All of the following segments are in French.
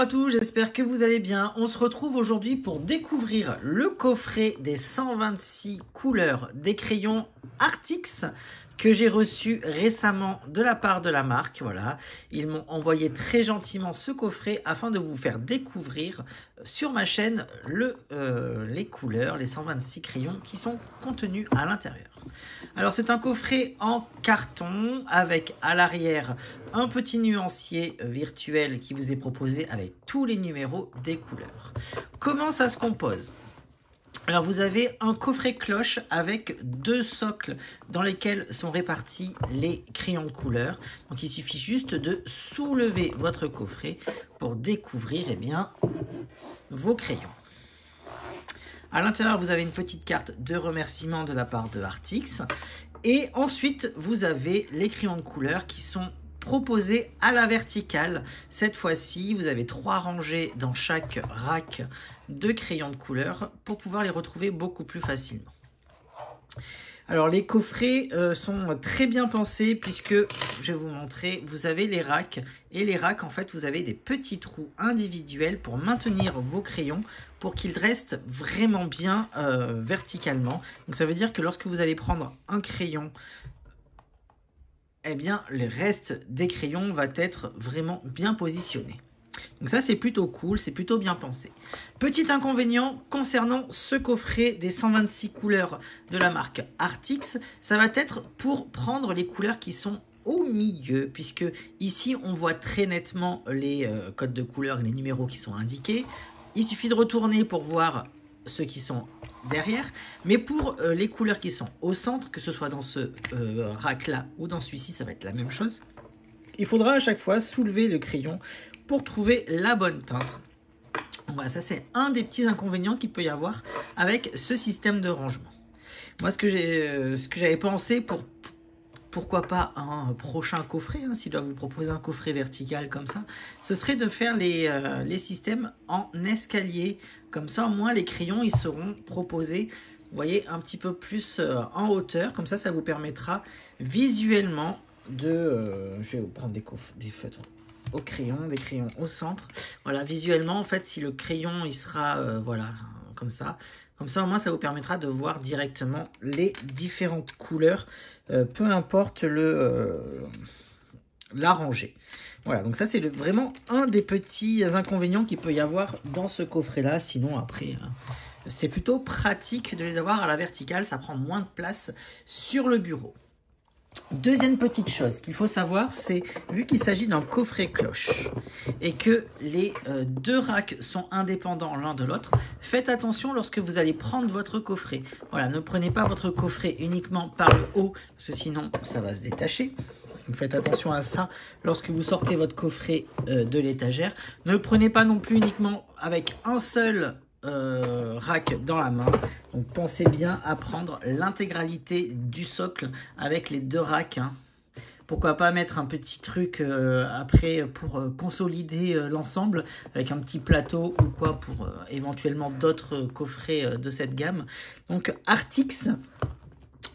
à tous, j'espère que vous allez bien. On se retrouve aujourd'hui pour découvrir le coffret des 126 couleurs des crayons Artix que j'ai reçu récemment de la part de la marque. Voilà, ils m'ont envoyé très gentiment ce coffret afin de vous faire découvrir sur ma chaîne les couleurs, les 126 crayons qui sont contenus à l'intérieur. Alors c'est un coffret en carton avec à l'arrière un petit nuancier virtuel qui vous est proposé avec tous les numéros des couleurs. Comment ça se compose ? Alors vous avez un coffret cloche avec deux socles dans lesquels sont répartis les crayons de couleur. Donc il suffit juste de soulever votre coffret pour découvrir vos crayons. À l'intérieur, vous avez une petite carte de remerciement de la part de Artix. Et ensuite, vous avez les crayons de couleur qui sont proposés à la verticale. Cette fois-ci, vous avez 3 rangées dans chaque rack de crayons de couleur pour pouvoir les retrouver beaucoup plus facilement. Alors les coffrets sont très bien pensés puisque, je vais vous montrer, vous avez les racks et les racks en fait vous avez des petits trous individuels pour maintenir vos crayons pour qu'ils restent vraiment bien verticalement. Donc ça veut dire que lorsque vous allez prendre un crayon, le reste des crayons va être vraiment bien positionné. Donc ça c'est plutôt cool, c'est plutôt bien pensé. Petit inconvénient concernant ce coffret des 126 couleurs de la marque Artix, ça va être pour prendre les couleurs qui sont au milieu, puisque ici on voit très nettement les codes de couleurs et les numéros qui sont indiqués. Il suffit de retourner pour voir ceux qui sont derrière, mais pour les couleurs qui sont au centre, que ce soit dans ce rack là ou dans celui-ci, ça va être la même chose. Il faudra à chaque fois soulever le crayon pour trouver la bonne teinte. Voilà, ça c'est un des petits inconvénients qu'il peut y avoir avec ce système de rangement. Moi, ce que j'avais pensé pour pourquoi pas un prochain coffret, s'il doit vous proposer un coffret vertical comme ça, ce serait de faire les systèmes en escalier. Comme ça, au moins, les crayons, ils seront proposés, vous voyez, un petit peu plus en hauteur. Comme ça, ça vous permettra visuellement de... je vais vous prendre des feutres au crayon, des crayons au centre. Voilà, visuellement, en fait, si le crayon, il sera, voilà, comme ça, au moins, ça vous permettra de voir directement les différentes couleurs, peu importe la rangée. Voilà, donc ça, c'est vraiment un des petits inconvénients qu'il peut y avoir dans ce coffret-là. Sinon, après, c'est plutôt pratique de les avoir à la verticale. Ça prend moins de place sur le bureau. Deuxième petite chose qu'il faut savoir, c'est vu qu'il s'agit d'un coffret cloche et que les deux racks sont indépendants l'un de l'autre, faites attention lorsque vous allez prendre votre coffret. Voilà, ne prenez pas votre coffret uniquement par le haut, parce que sinon ça va se détacher. Vous faites attention à ça lorsque vous sortez votre coffret de l'étagère. Ne le prenez pas non plus uniquement avec un seul rack dans la main. Donc pensez bien à prendre l'intégralité du socle avec les deux racks. Pourquoi pas mettre un petit truc après pour consolider l'ensemble avec un petit plateau ou quoi pour éventuellement d'autres coffrets de cette gamme. Donc Artix,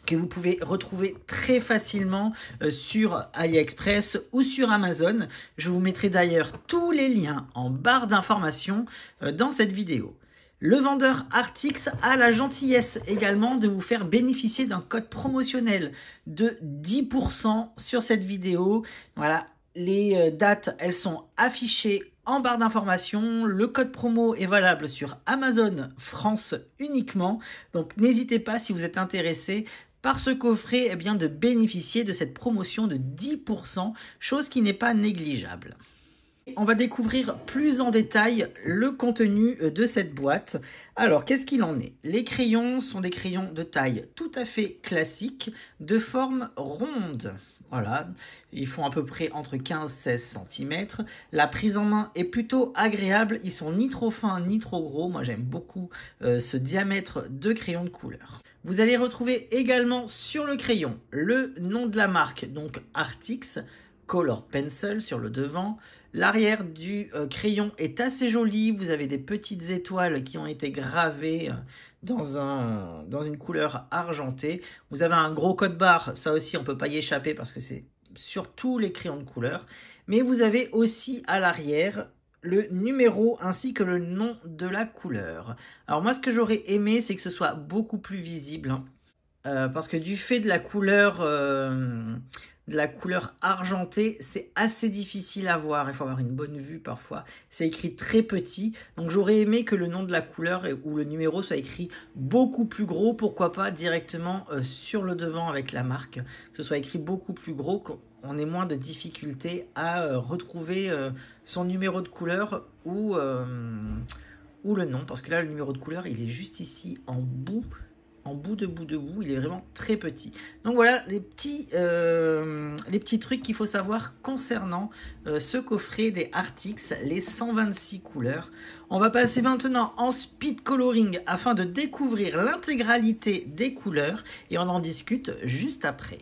que vous pouvez retrouver très facilement sur AliExpress ou sur Amazon. Je vous mettrai d'ailleurs tous les liens en barre d'informations dans cette vidéo. Le vendeur Artix a la gentillesse également de vous faire bénéficier d'un code promotionnel de 10% sur cette vidéo. Voilà, les dates, elles sont affichées en barre d'informations. Le code promo est valable sur Amazon France uniquement. Donc n'hésitez pas, si vous êtes intéressé par ce coffret, de bénéficier de cette promotion de 10%, chose qui n'est pas négligeable. On va découvrir plus en détail le contenu de cette boîte. Alors, qu'est-ce qu'il en est? Les crayons sont des crayons de taille tout à fait classique, de forme ronde. Voilà, ils font à peu près entre 15 et 16 cm. La prise en main est plutôt agréable. Ils sont ni trop fins ni trop gros. Moi, j'aime beaucoup ce diamètre de crayon de couleur. Vous allez retrouver également sur le crayon le nom de la marque, donc Artix, Colored Pencil sur le devant. L'arrière du crayon est assez joli. Vous avez des petites étoiles qui ont été gravées dans une couleur argentée. Vous avez un gros code barre. Ça aussi, on ne peut pas y échapper parce que c'est sur tous les crayons de couleur. Mais vous avez aussi à l'arrière le numéro ainsi que le nom de la couleur. Alors moi, ce que j'aurais aimé, c'est que ce soit beaucoup plus visible, hein. Parce que du fait de la couleur argentée, c'est assez difficile à voir. Il faut avoir une bonne vue parfois. C'est écrit très petit. Donc j'aurais aimé que le nom de la couleur ou le numéro soit écrit beaucoup plus gros. Pourquoi pas directement sur le devant avec la marque. Que ce soit écrit beaucoup plus gros, qu'on ait moins de difficultés à retrouver son numéro de couleur ou le nom. Parce que là, le numéro de couleur, il est juste ici en bout de bout, il est vraiment très petit. Donc voilà les petits trucs qu'il faut savoir concernant ce coffret des Artix, les 126 couleurs. On va passer maintenant en speed coloring afin de découvrir l'intégralité des couleurs et on en discute juste après.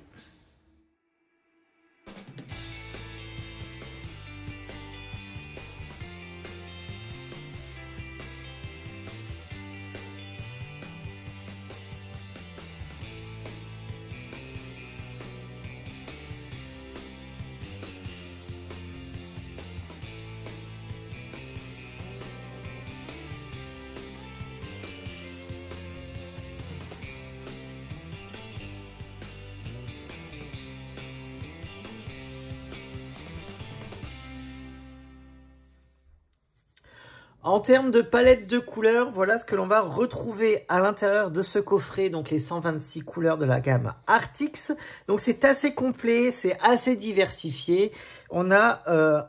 En termes de palette de couleurs, voilà ce que l'on va retrouver à l'intérieur de ce coffret, donc les 126 couleurs de la gamme Artix. Donc c'est assez complet, c'est assez diversifié. On a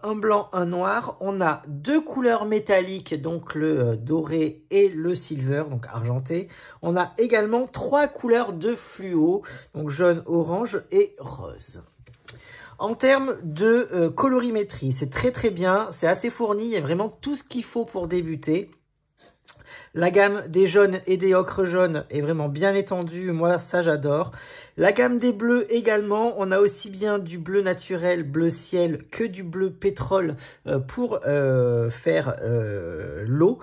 un blanc, un noir, on a deux couleurs métalliques, donc le doré et le silver, donc argenté. On a également trois couleurs de fluo, donc jaune, orange et rose. En termes de colorimétrie, c'est très bien, c'est assez fourni, il y a vraiment tout ce qu'il faut pour débuter. La gamme des jaunes et des ocres jaunes est vraiment bien étendue, moi ça j'adore. La gamme des bleus également, on a aussi bien du bleu naturel, bleu ciel, que du bleu pétrole pour faire l'eau.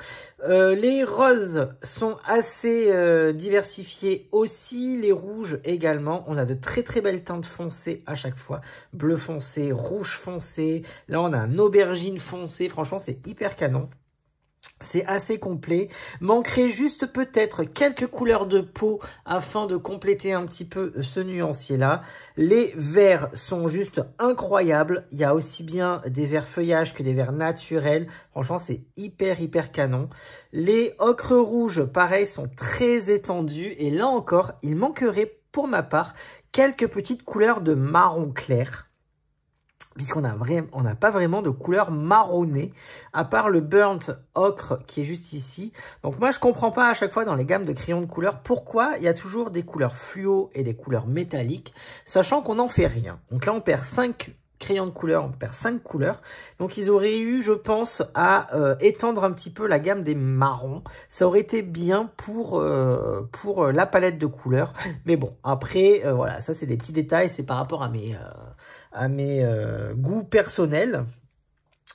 Les roses sont assez diversifiés aussi, les rouges également. On a de très belles teintes foncées à chaque fois. Bleu foncé, rouge foncé, là on a un aubergine foncé, franchement c'est hyper canon. C'est assez complet. Manquerait juste peut-être quelques couleurs de peau afin de compléter un petit peu ce nuancier-là. Les verts sont juste incroyables. Il y a aussi bien des verts feuillage que des verts naturels. Franchement, c'est hyper canon. Les ocres rouges, pareil, sont très étendus. Et là encore, il manquerait pour ma part quelques petites couleurs de marron clair. Puisqu'on n'a pas vraiment de couleur marronnée, à part le burnt ocre qui est juste ici. Donc moi, je comprends pas à chaque fois dans les gammes de crayons de couleur pourquoi il y a toujours des couleurs fluo et des couleurs métalliques, sachant qu'on n'en fait rien. Donc là, on perd 5 crayons de couleur, on perd 5 couleurs. Donc ils auraient eu, je pense, à étendre un petit peu la gamme des marrons. Ça aurait été bien pour la palette de couleurs. Mais bon, après, voilà, ça c'est des petits détails, c'est par rapport à mes goûts personnels.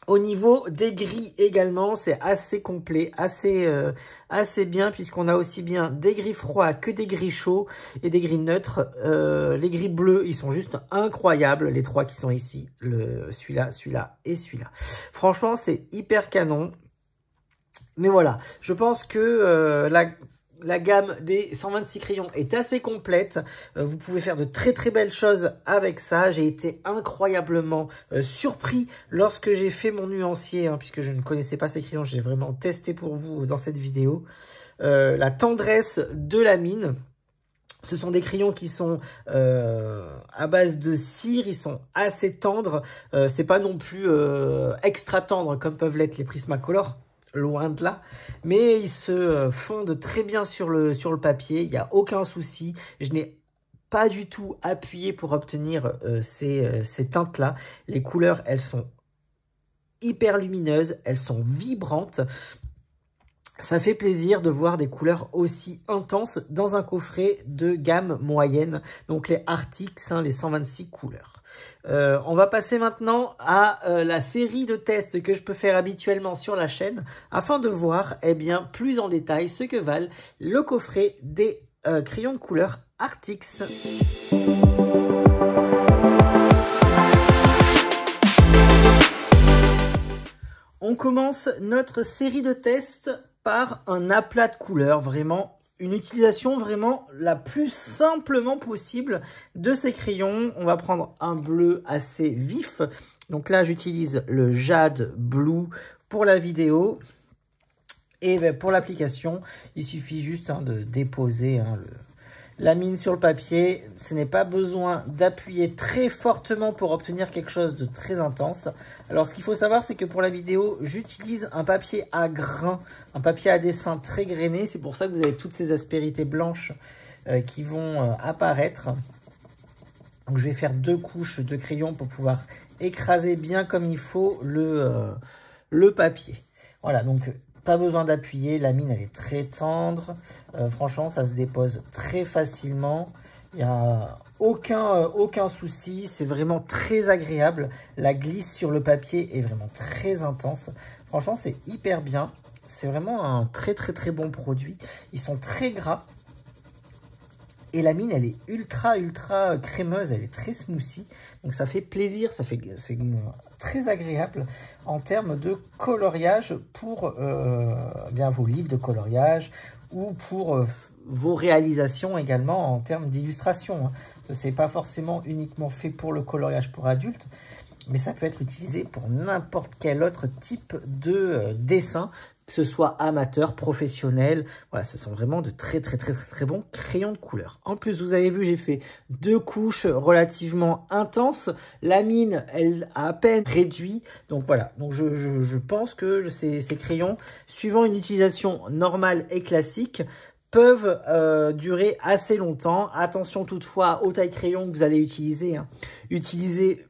Au niveau des gris également, c'est assez complet, assez bien, puisqu'on a aussi bien des gris froids que des gris chauds et des gris neutres. Les gris bleus, ils sont juste incroyables, les trois qui sont ici, celui-là, celui-là et celui-là. Franchement, c'est hyper canon. Mais voilà, je pense que la gamme des 126 crayons est assez complète. Vous pouvez faire de très belles choses avec ça. J'ai été incroyablement surpris lorsque j'ai fait mon nuancier, hein, puisque je ne connaissais pas ces crayons. J'ai vraiment testé pour vous dans cette vidéo. La tendresse de la mine. Ce sont des crayons qui sont à base de cire, ils sont assez tendres. C'est pas non plus extra tendre comme peuvent l'être les Prismacolor. Loin de là, mais ils se fondent très bien sur le papier, il n'y a aucun souci. Je n'ai pas du tout appuyé pour obtenir ces teintes-là. Les couleurs, elles sont hyper lumineuses, elles sont vibrantes. Ça fait plaisir de voir des couleurs aussi intenses dans un coffret de gamme moyenne, donc les Artix, hein, les 126 couleurs. On va passer maintenant à la série de tests que je peux faire habituellement sur la chaîne afin de voir plus en détail ce que valent le coffret des crayons de couleur Artix. On commence notre série de tests par un aplat de couleurs, vraiment une utilisation vraiment la plus simplement possible de ces crayons. On va prendre un bleu assez vif. Donc là, j'utilise le Jade Blue pour la vidéo. Et pour l'application, il suffit juste de déposer la mine sur le papier. Ce n'est pas besoin d'appuyer très fortement pour obtenir quelque chose de très intense. Alors ce qu'il faut savoir, c'est que pour la vidéo, j'utilise un papier à grains, un papier à dessin très grainé. C'est pour ça que vous avez toutes ces aspérités blanches qui vont apparaître. Donc je vais faire 2 couches de crayon pour pouvoir écraser bien comme il faut le papier. Voilà, donc pas besoin d'appuyer, la mine elle est très tendre, franchement ça se dépose très facilement, il n'y a aucun souci, c'est vraiment très agréable, la glisse sur le papier est vraiment très intense, franchement c'est hyper bien, c'est vraiment un très bon produit, ils sont très gras. Et la mine, elle est ultra crémeuse, elle est très smoothie. Donc ça fait plaisir, c'est très agréable en termes de coloriage pour bien vos livres de coloriage ou pour vos réalisations également en termes d'illustration. Ce n'est pas forcément uniquement fait pour le coloriage pour adultes, mais ça peut être utilisé pour n'importe quel autre type de dessin, que ce soit amateur, professionnel. Voilà, ce sont vraiment de très bons crayons de couleur. En plus, vous avez vu, j'ai fait 2 couches relativement intenses. La mine, elle a à peine réduit. Donc voilà, donc je pense que ces crayons, suivant une utilisation normale et classique, peuvent durer assez longtemps. Attention toutefois aux tailles crayon que vous allez utiliser. Utilisez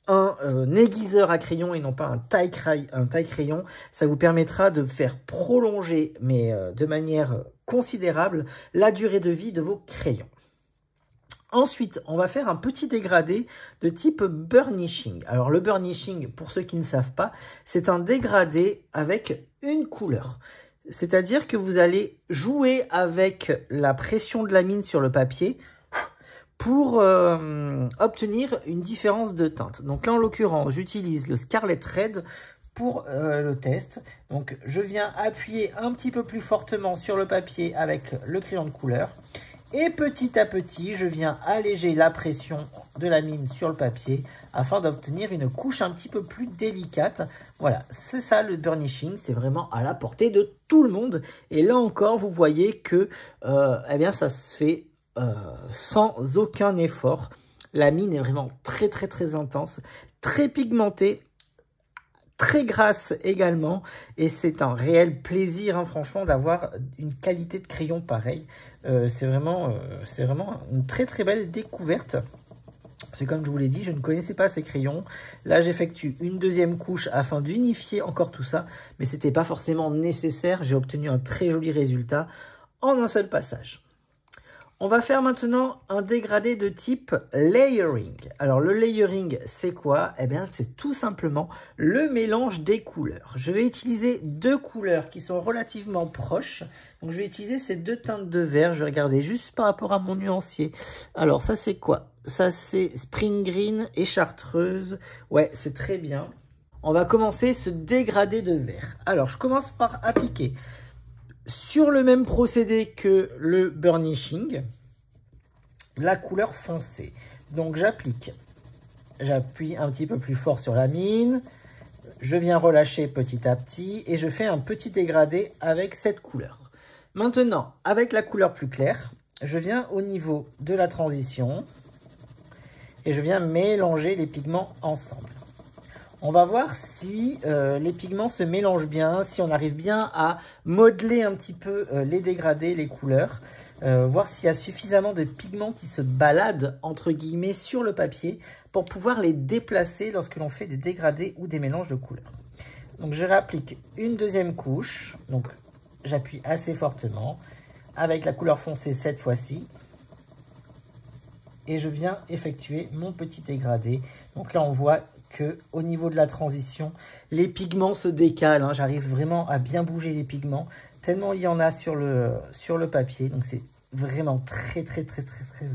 un aiguiseur à crayon et non pas un taille crayon. Ça vous permettra de faire prolonger, mais de manière considérable, la durée de vie de vos crayons. Ensuite, on va faire un petit dégradé de type burnishing. Alors le burnishing, pour ceux qui ne savent pas, c'est un dégradé avec une couleur. C'est-à-dire que vous allez jouer avec la pression de la mine sur le papier pour obtenir une différence de teinte. Donc là, en l'occurrence, j'utilise le Scarlet Red pour le test. Donc, je viens appuyer un petit peu plus fortement sur le papier avec le crayon de couleur. Et petit à petit, je viens alléger la pression de la mine sur le papier afin d'obtenir une couche un petit peu plus délicate. Voilà, c'est ça le burnishing, c'est vraiment à la portée de tout le monde. Et là encore, vous voyez que eh bien, ça se fait sans aucun effort. La mine est vraiment très intense, très pigmentée, très grasse également, et c'est un réel plaisir franchement d'avoir une qualité de crayon pareil. C'est vraiment une très belle découverte. C'est comme je vous l'ai dit, je ne connaissais pas ces crayons. Là, j'effectue une 2e couche afin d'unifier encore tout ça, mais c'était pas forcément nécessaire. J'ai obtenu un très joli résultat en un seul passage. On va faire maintenant un dégradé de type layering. Alors le layering, c'est quoi? Eh bien, c'est tout simplement le mélange des couleurs. Je vais utiliser 2 couleurs qui sont relativement proches. Donc je vais utiliser ces 2 teintes de vert. Je vais regarder juste par rapport à mon nuancier. Alors ça c'est quoi? Ça c'est Spring Green et Chartreuse. Ouais, c'est très bien. On va commencer ce dégradé de vert. Alors je commence par appliquer sur le même procédé que le burnishing, la couleur foncée. Donc j'appuie un petit peu plus fort sur la mine, je viens relâcher petit à petit et je fais un petit dégradé avec cette couleur. Maintenant, avec la couleur plus claire, je viens au niveau de la transition et je viens mélanger les pigments ensemble. On va voir si les pigments se mélangent bien, si on arrive bien à modeler un petit peu les dégradés, les couleurs, voir s'il y a suffisamment de pigments qui se baladent entre guillemets sur le papier pour pouvoir les déplacer lorsque l'on fait des dégradés ou des mélanges de couleurs. Donc je réapplique une 2e couche, donc j'appuie assez fortement avec la couleur foncée cette fois-ci. Et je viens effectuer mon petit dégradé. Donc là on voit que au niveau de la transition, les pigments se décalent. J'arrive vraiment à bien bouger les pigments, tellement il y en a sur le papier. Donc c'est vraiment très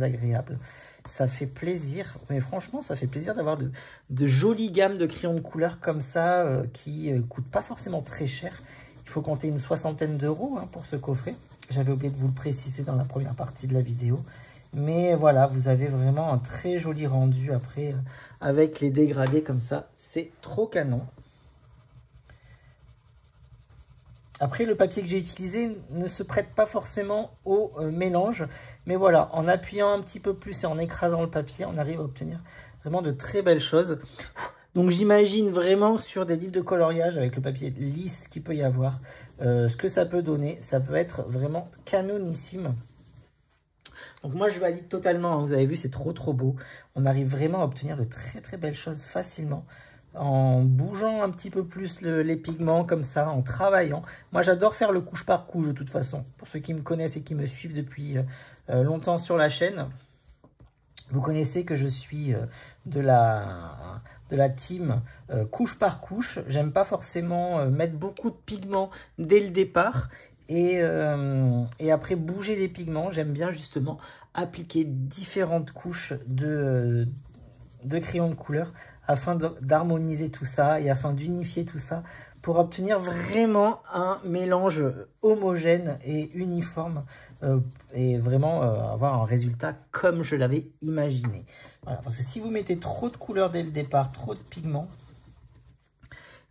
agréable. Ça fait plaisir, mais franchement, ça fait plaisir d'avoir de jolies gammes de crayons de couleur comme ça, qui coûtent pas forcément très cher. Il faut compter une 60aine d'euros pour ce coffret. J'avais oublié de vous le préciser dans la première partie de la vidéo. Mais voilà, vous avez vraiment un très joli rendu après, avec les dégradés comme ça. C'est trop canon. Après, le papier que j'ai utilisé ne se prête pas forcément au mélange. Mais voilà, en appuyant un petit peu plus et en écrasant le papier, on arrive à obtenir vraiment de très belles choses. Donc j'imagine vraiment sur des livres de coloriage avec le papier lisse qu'il peut y avoir, ce que ça peut donner. Ça peut être vraiment canonissime. Donc moi je valide totalement, vous avez vu, c'est trop beau. On arrive vraiment à obtenir de très belles choses facilement. En bougeant un petit peu plus les pigments comme ça, en travaillant. Moi, j'adore faire le couche par couche de toute façon. Pour ceux qui me connaissent et qui me suivent depuis longtemps sur la chaîne, vous connaissez que je suis de la team couche par couche. J'aime pas forcément mettre beaucoup de pigments dès le départ. Et après bouger les pigments, j'aime bien justement appliquer différentes couches de crayons de couleur afin d'harmoniser tout ça et afin d'unifier tout ça pour obtenir vraiment un mélange homogène et uniforme et vraiment avoir un résultat comme je l'avais imaginé. Voilà, parce que si vous mettez trop de couleurs dès le départ, trop de pigments,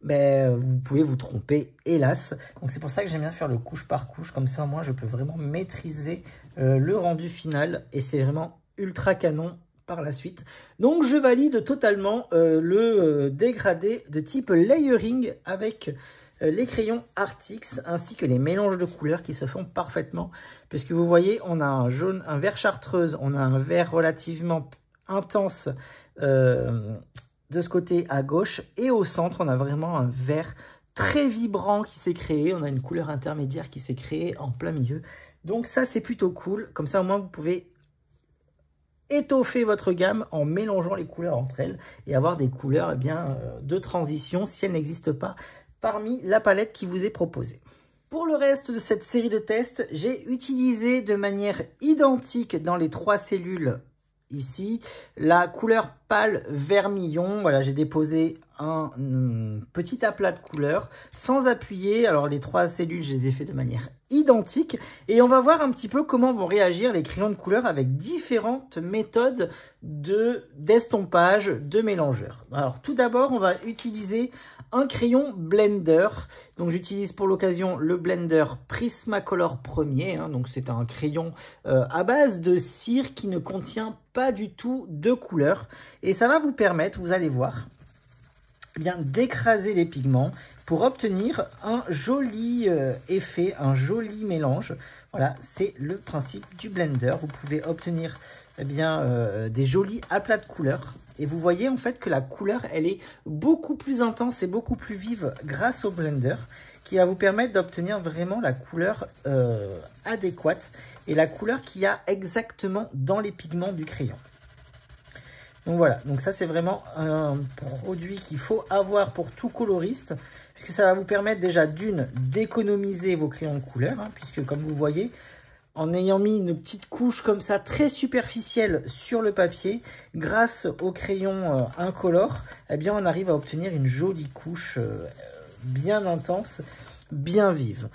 ben, vous pouvez vous tromper, hélas. Donc c'est pour ça que j'aime bien faire le couche par couche. Comme ça, moi, je peux vraiment maîtriser le rendu final. Et c'est vraiment ultra canon par la suite. Donc je valide totalement le dégradé de type layering avec les crayons Artix ainsi que les mélanges de couleurs qui se font parfaitement. Puisque vous voyez, on a un jaune, un vert chartreuse, on a un vert relativement intense de ce côté à gauche, et au centre, on a vraiment un vert très vibrant qui s'est créé. On a une couleur intermédiaire qui s'est créée en plein milieu. Donc ça, c'est plutôt cool. Comme ça, au moins, vous pouvez étoffer votre gamme en mélangeant les couleurs entre elles et avoir des couleurs de transition si elles n'existent pas parmi la palette qui vous est proposée. Pour le reste de cette série de tests, j'ai utilisé de manière identique dans les 3 cellules ici la couleur pâle vermillon. Voilà, j'ai déposé un petit aplat de couleur sans appuyer. Alors les 3 cellules, je les ai fait de manière identique et on va voir un petit peu comment vont réagir les crayons de couleur avec différentes méthodes d'estompage, de mélangeurs. Alors tout d'abord, on va utiliser un crayon blender. Donc j'utilise pour l'occasion le blender Prismacolor premier. Donc c'est un crayon à base de cire qui ne contient pas du tout de couleur. Et ça va vous permettre, vous allez voir, d'écraser les pigments pour obtenir un joli effet, un joli mélange. Voilà, c'est le principe du blender. Vous pouvez obtenir des jolis aplats de couleurs. Et vous voyez en fait que la couleur, elle est beaucoup plus intense et beaucoup plus vive grâce au blender, qui va vous permettre d'obtenir vraiment la couleur adéquate et la couleur qu'il y a exactement dans les pigments du crayon. Donc voilà, donc ça c'est vraiment un produit qu'il faut avoir pour tout coloriste, puisque ça va vous permettre déjà d'économiser vos crayons de couleur, puisque comme vous voyez, en ayant mis une petite couche comme ça très superficielle sur le papier, grâce au crayon incolore, on arrive à obtenir une jolie couche bien intense, bien vive.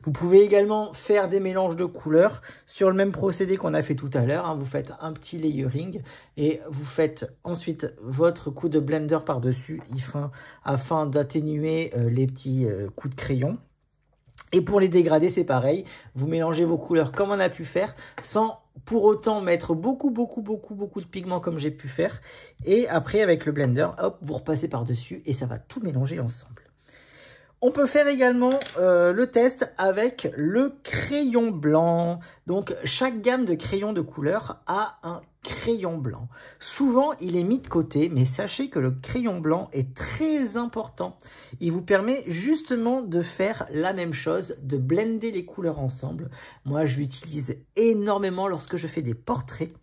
Vous pouvez également faire des mélanges de couleurs sur le même procédé qu'on a fait tout à l'heure. Vous faites un petit layering et vous faites ensuite votre coup de blender par-dessus afin d'atténuer les petits coups de crayon. Et pour les dégradés, c'est pareil. Vous mélangez vos couleurs comme on a pu faire sans pour autant mettre beaucoup de pigments comme j'ai pu faire. Et après, avec le blender, hop, vous repassez par-dessus et ça va tout mélanger ensemble. On peut faire également le test avec le crayon blanc. Donc, chaque gamme de crayons de couleur a un crayon blanc. Souvent, il est mis de côté, mais sachez que le crayon blanc est très important. Il vous permet justement de faire la même chose, de blender les couleurs ensemble. Moi, je l'utilise énormément lorsque je fais des portraits.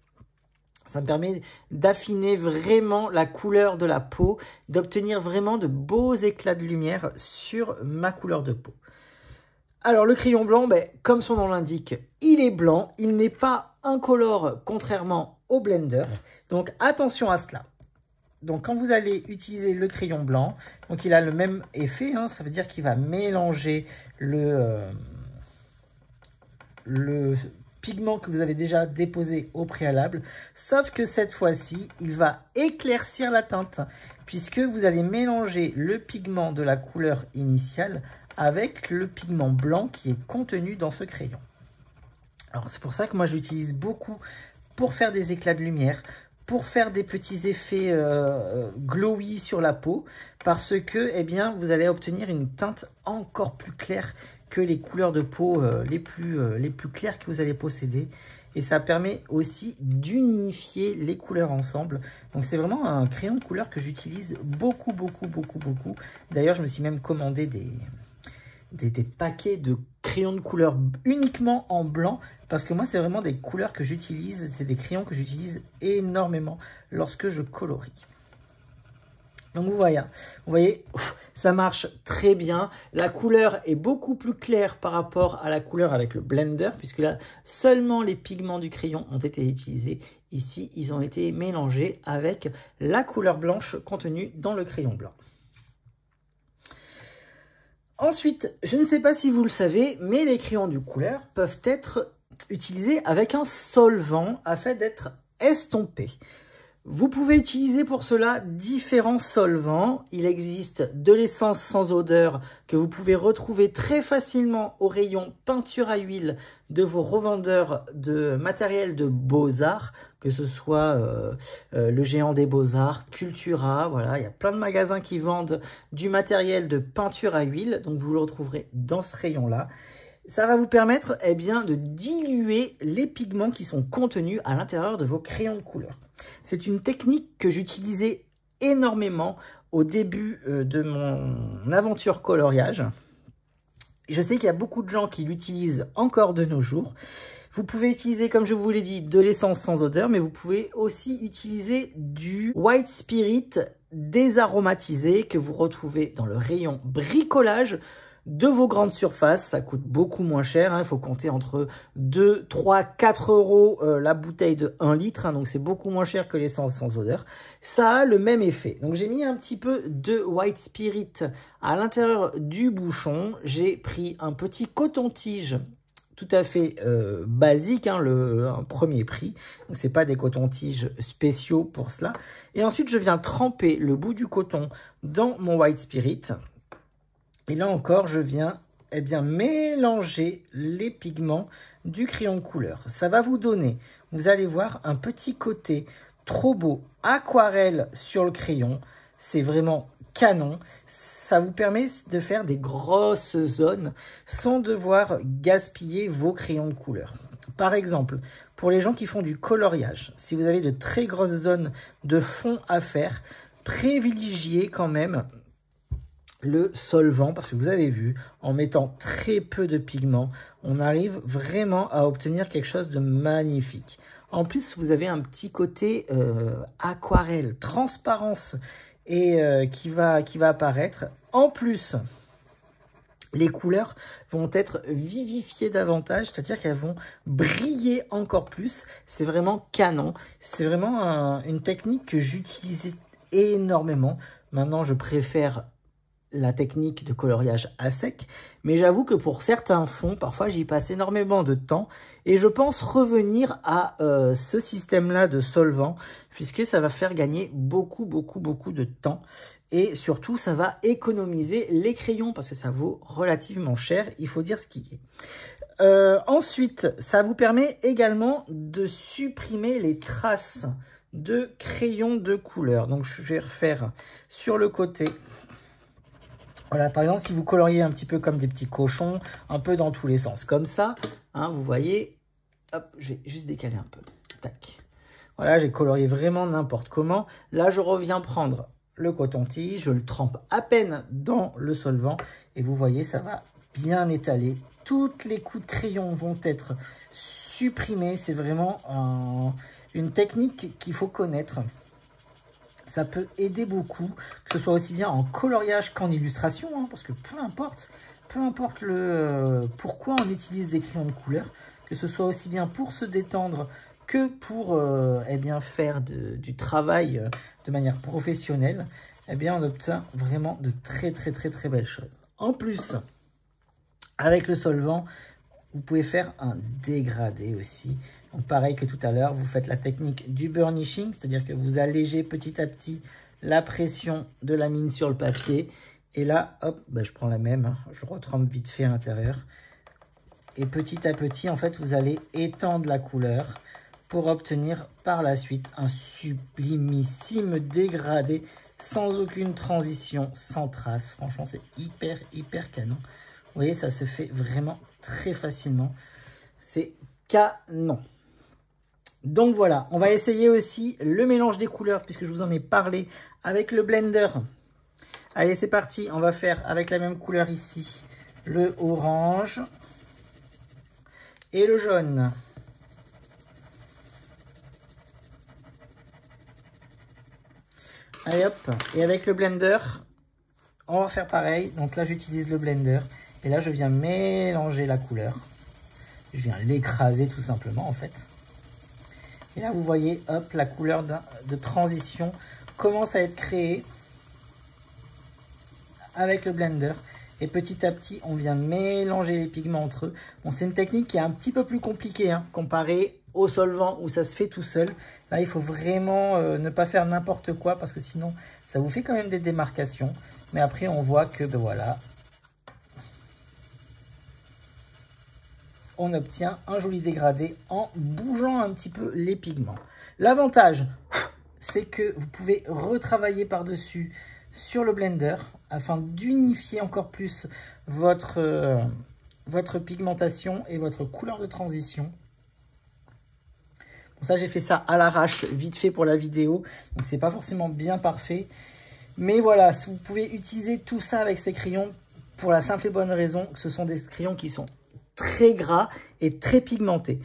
Ça me permet d'affiner vraiment la couleur de la peau, d'obtenir vraiment de beaux éclats de lumière sur ma couleur de peau. Alors le crayon blanc, ben, comme son nom l'indique, il est blanc, il n'est pas incolore contrairement au blender, donc attention à cela. Donc quand vous allez utiliser le crayon blanc, donc il a le même effet, hein, ça veut dire qu'il va mélanger le pigment que vous avez déjà déposé au préalable, sauf que cette fois-ci, il va éclaircir la teinte, puisque vous allez mélanger le pigment de la couleur initiale avec le pigment blanc qui est contenu dans ce crayon. Alors c'est pour ça que moi j'utilise beaucoup pour faire des éclats de lumière, pour faire des petits effets glowy sur la peau, parce que eh bien, vous allez obtenir une teinte encore plus claire que les couleurs de peau les plus claires que vous allez posséder. Et ça permet aussi d'unifier les couleurs ensemble. Donc c'est vraiment un crayon de couleur que j'utilise beaucoup. D'ailleurs, je me suis même commandé des paquets de crayons de couleur uniquement en blanc, parce que moi c'est vraiment des couleurs que j'utilise, c'est des crayons que j'utilise énormément lorsque je colorie. Donc vous voyez, ça marche très bien. La couleur est beaucoup plus claire par rapport à la couleur avec le blender, puisque là seulement les pigments du crayon ont été utilisés. Ici, ils ont été mélangés avec la couleur blanche contenue dans le crayon blanc. Ensuite, je ne sais pas si vous le savez, mais les crayons de couleur peuvent être utilisés avec un solvant afin d'être estompés. Vous pouvez utiliser pour cela différents solvants. Il existe de l'essence sans odeur que vous pouvez retrouver très facilement au rayon peinture à huile de vos revendeurs de matériel de Beaux-Arts, que ce soit le Géant des Beaux-Arts, Cultura, voilà, il y a plein de magasins qui vendent du matériel de peinture à huile, donc vous le retrouverez dans ce rayon-là. Ça va vous permettre eh bien, de diluer les pigments qui sont contenus à l'intérieur de vos crayons de couleur. C'est une technique que j'utilisais énormément au début de mon aventure coloriage. Je sais qu'il y a beaucoup de gens qui l'utilisent encore de nos jours. Vous pouvez utiliser, comme je vous l'ai dit, de l'essence sans odeur, mais vous pouvez aussi utiliser du White Spirit désaromatisé que vous retrouvez dans le rayon bricolage de vos grandes surfaces. Ça coûte beaucoup moins cher, hein. Il faut compter entre 2, 3, 4 euros la bouteille de 1 litre, hein, donc c'est beaucoup moins cher que l'essence sans odeur. Ça a le même effet. Donc j'ai mis un petit peu de White Spirit à l'intérieur du bouchon. J'ai pris un petit coton-tige tout à fait basique, hein, un premier prix. Donc c'est pas des cotons-tiges spéciaux pour cela. Et ensuite je viens tremper le bout du coton dans mon White Spirit. Et là encore, je viens eh bien, mélanger les pigments du crayon de couleur. Ça va vous donner, vous allez voir, un petit côté trop beau aquarelle sur le crayon. C'est vraiment canon. Ça vous permet de faire des grosses zones sans devoir gaspiller vos crayons de couleur. Par exemple, pour les gens qui font du coloriage, si vous avez de très grosses zones de fond à faire, privilégiez quand même le solvant, parce que vous avez vu, en mettant très peu de pigments, on arrive vraiment à obtenir quelque chose de magnifique. En plus, vous avez un petit côté aquarelle, transparence et qui va apparaître. En plus, les couleurs vont être vivifiées davantage, c'est-à-dire qu'elles vont briller encore plus. C'est vraiment canon. C'est vraiment une technique que j'utilisais énormément. Maintenant, je préfère la technique de coloriage à sec, mais j'avoue que pour certains fonds, parfois j'y passe énormément de temps et je pense revenir à ce système-là de solvant, puisque ça va faire gagner beaucoup de temps et surtout ça va économiser les crayons parce que ça vaut relativement cher, il faut dire ce qui est. Ensuite, ça vous permet également de supprimer les traces de crayons de couleur. Donc je vais refaire sur le côté. Voilà, par exemple, si vous coloriez un petit peu comme des petits cochons, un peu dans tous les sens, comme ça, hein, vous voyez, hop, je vais juste décaler un peu, tac. Voilà, j'ai colorié vraiment n'importe comment. Là, je reviens prendre le coton-tige, je le trempe à peine dans le solvant, et vous voyez, ça va bien étaler. Toutes les coups de crayon vont être supprimés, c'est vraiment une technique qu'il faut connaître. Ça peut aider beaucoup, que ce soit aussi bien en coloriage qu'en illustration, hein, parce que peu peu importe pourquoi on utilise des crayons de couleur, que ce soit aussi bien pour se détendre que pour eh bien, faire du travail de manière professionnelle, eh bien, on obtient vraiment de très belles choses. En plus, avec le solvant, vous pouvez faire un dégradé aussi. Donc pareil que tout à l'heure, vous faites la technique du burnishing, c'est-à-dire que vous allégez petit à petit la pression de la mine sur le papier. Et là, hop, je prends la même, hein, je retrempe vite fait à l'intérieur. Et petit à petit, en fait, vous allez étendre la couleur pour obtenir par la suite un sublimissime dégradé sans aucune transition, sans trace. Franchement, c'est hyper canon. Vous voyez, ça se fait vraiment très facilement. C'est canon. Donc voilà, on va essayer aussi le mélange des couleurs puisque je vous en ai parlé avec le blender. Allez, c'est parti. On va faire avec la même couleur ici le orange et le jaune. Allez hop, et avec le blender, on va faire pareil. Donc là, j'utilise le blender. Et là, je viens mélanger la couleur. Je viens l'écraser tout simplement, en fait. Et là, vous voyez, hop, la couleur de transition commence à être créée avec le blender. Et petit à petit, on vient mélanger les pigments entre eux. Bon, c'est une technique qui est un petit peu plus compliquée, hein, comparée au solvant où ça se fait tout seul. Là, il faut vraiment ne pas faire n'importe quoi parce que sinon, ça vous fait quand même des démarcations. Mais après, on voit que, voilà, on obtient un joli dégradé en bougeant un petit peu les pigments. L'avantage, c'est que vous pouvez retravailler par-dessus sur le blender afin d'unifier encore plus votre pigmentation et votre couleur de transition. Bon, ça, j'ai fait ça à l'arrache, vite fait pour la vidéo, donc c'est pas forcément bien parfait. Mais voilà, vous pouvez utiliser tout ça avec ces crayons pour la simple et bonne raison que ce sont des crayons qui sont très gras et très pigmentés.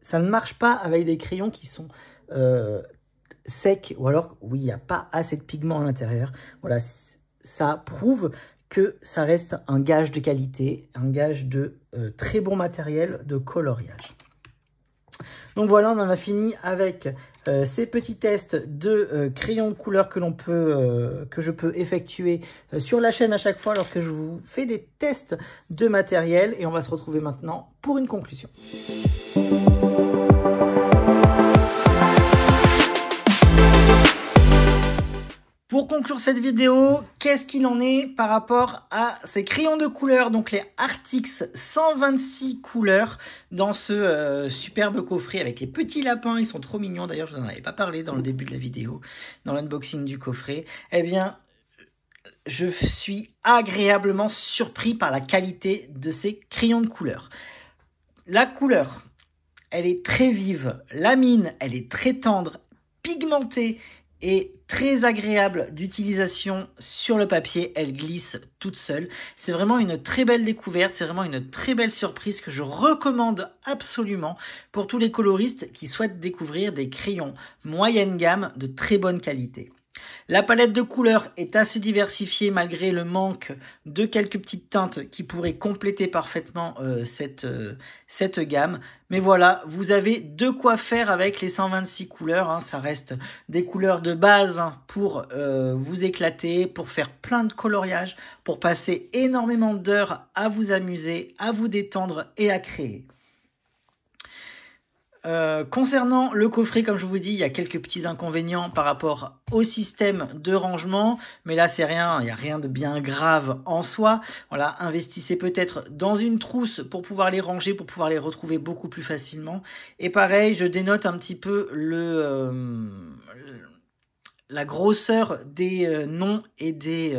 Ça ne marche pas avec des crayons qui sont secs ou alors où il n'y a pas assez de pigment à l'intérieur. Voilà, ça prouve que ça reste un gage de qualité, un gage de très bon matériel de coloriage. Donc voilà, on en a fini avec ces petits tests de crayons de couleur que je peux effectuer sur la chaîne à chaque fois lorsque je vous fais des tests de matériel. Et on va se retrouver maintenant pour une conclusion. Pour conclure cette vidéo, qu'est-ce qu'il en est par rapport à ces crayons de couleur, donc les Artix 126 couleurs dans ce superbe coffret avec les petits lapins, ils sont trop mignons, d'ailleurs je n'en avais pas parlé dans le début de la vidéo, dans l'unboxing du coffret. Eh bien, je suis agréablement surpris par la qualité de ces crayons de couleur. La couleur, elle est très vive, la mine, elle est très tendre, pigmentée, et très agréable d'utilisation sur le papier, elle glisse toute seule. C'est vraiment une très belle découverte, c'est vraiment une très belle surprise que je recommande absolument pour tous les coloristes qui souhaitent découvrir des crayons moyenne gamme de très bonne qualité. La palette de couleurs est assez diversifiée malgré le manque de quelques petites teintes qui pourraient compléter parfaitement cette gamme. Mais voilà, vous avez de quoi faire avec les 126 couleurs. Hein. Ça reste des couleurs de base hein, pour vous éclater, pour faire plein de coloriage, pour passer énormément d'heures à vous amuser, à vous détendre et à créer. Concernant le coffret, comme je vous dis, il y a quelques petits inconvénients par rapport au système de rangement, mais là c'est rien, il n'y a rien de bien grave en soi. Voilà, investissez peut-être dans une trousse pour pouvoir les ranger, pour pouvoir les retrouver beaucoup plus facilement. Et pareil, je dénote un petit peu la grosseur des noms et des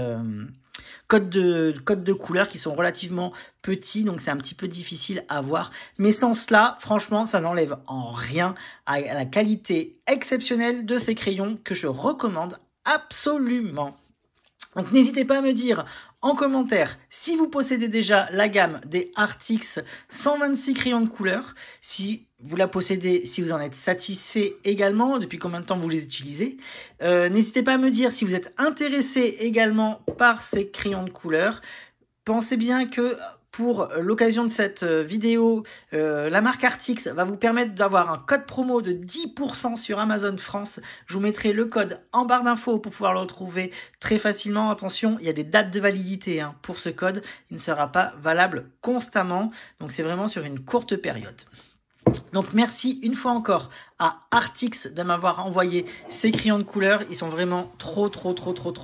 codes de couleurs qui sont relativement petits, donc c'est un petit peu difficile à voir. Mais sans cela, franchement, ça n'enlève en rien à la qualité exceptionnelle de ces crayons que je recommande absolument. Donc n'hésitez pas à me dire en commentaire si vous possédez déjà la gamme des Artix 126 crayons de couleur, si vous la possédez, si vous en êtes satisfait également, depuis combien de temps vous les utilisez. N'hésitez pas à me dire si vous êtes intéressé également par ces crayons de couleur. Pensez bien que pour l'occasion de cette vidéo, la marque Artix va vous permettre d'avoir un code promo de 10% sur Amazon France. Je vous mettrai le code en barre d'infos pour pouvoir le retrouver très facilement. Attention, il y a des dates de validité pour ce code. Il ne sera pas valable constamment. Donc c'est vraiment sur une courte période. Donc merci une fois encore à Artix de m'avoir envoyé ces crayons de couleur. Ils sont vraiment trop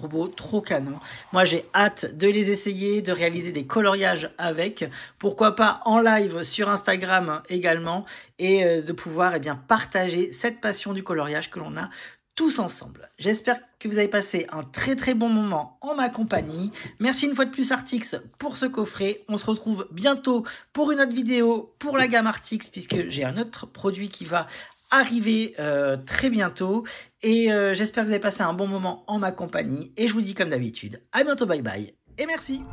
beaux, trop canons. Moi j'ai hâte de les essayer, de réaliser des coloriages avec. Pourquoi pas en live sur Instagram également. Et de pouvoir partager cette passion du coloriage que l'on a tous ensemble. J'espère que vous avez passé un très bon moment en ma compagnie. Merci une fois de plus Artix pour ce coffret. On se retrouve bientôt pour une autre vidéo pour la gamme Artix, puisque j'ai un autre produit qui va arriver très bientôt. Et j'espère que vous avez passé un bon moment en ma compagnie. Et je vous dis comme d'habitude, à bientôt, bye bye et merci.